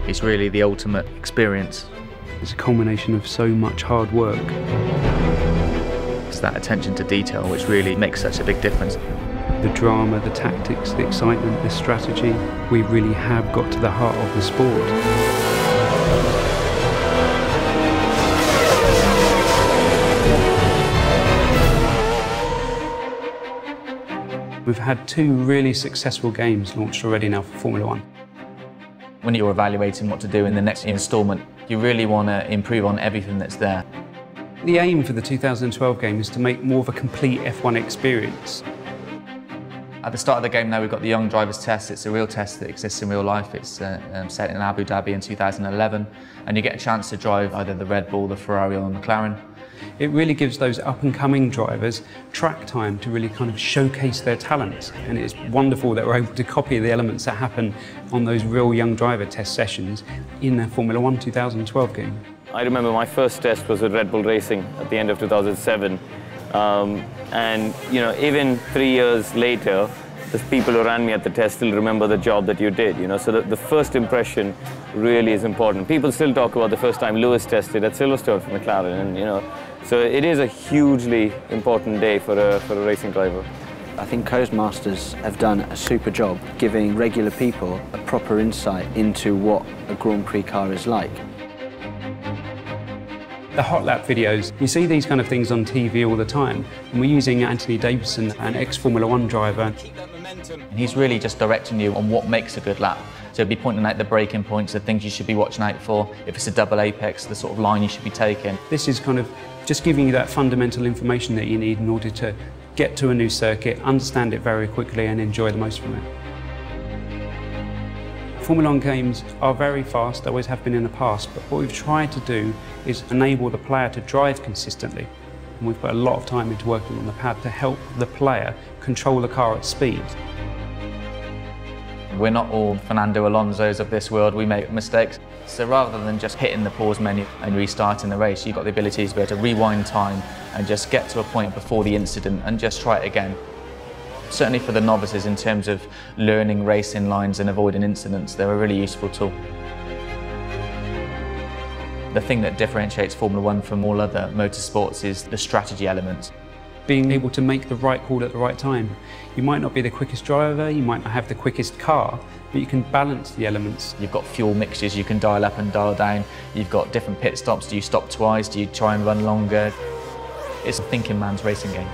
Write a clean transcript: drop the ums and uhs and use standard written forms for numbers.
It's really the ultimate experience. It's a culmination of so much hard work. It's that attention to detail which really makes such a big difference. The drama, the tactics, the excitement, the strategy, we really have got to the heart of the sport. We've had 2 really successful games launched already now for Formula 1. When you're evaluating what to do in the next instalment, you really want to improve on everything that's there. The aim for the 2012 game is to make more of a complete F1 experience. At the start of the game now we've got the Young Drivers Test. It's a real test that exists in real life. It's set in Abu Dhabi in 2011, and you get a chance to drive either the Red Bull, the Ferrari or the McLaren. It really gives those up-and-coming drivers track time to really kind of showcase their talents, and it's wonderful that we're able to copy the elements that happen on those real young driver test sessions in the Formula 1 2012 game. I remember my first test was with Red Bull Racing at the end of 2007, and you know, even 3 years later, the people who ran me at the test still remember the job that you did, you know, so the first impression really is important. People still talk about the first time Lewis tested at Silverstone for McLaren, and you know, so it is a hugely important day for a racing driver. I think Codemasters have done a super job giving regular people a proper insight into what a Grand Prix car is like. The hot lap videos, you see these kind of things on TV all the time, and we're using Anthony Davidson, an ex-Formula 1 driver. And he's really just directing you on what makes a good lap. So he'll be pointing out the braking points, the things you should be watching out for. If it's a double apex, the sort of line you should be taking. This is kind of just giving you that fundamental information that you need in order to get to a new circuit, understand it very quickly and enjoy the most from it. Formula 1 games are very fast, they always have been in the past, but what we've tried to do is enable the player to drive consistently. And we've put a lot of time into working on the pad to help the player control the car at speed. We're not all Fernando Alonso's of this world, we make mistakes. So rather than just hitting the pause menu and restarting the race, you've got the ability to be able to rewind time and just get to a point before the incident and just try it again. Certainly for the novices in terms of learning racing lines and avoiding incidents, they're a really useful tool. The thing that differentiates Formula 1 from all other motorsports is the strategy element. Being able to make the right call at the right time. You might not be the quickest driver, you might not have the quickest car, but you can balance the elements. You've got fuel mixtures you can dial up and dial down. You've got different pit stops. Do you stop twice? Do you try and run longer? It's a thinking man's racing game.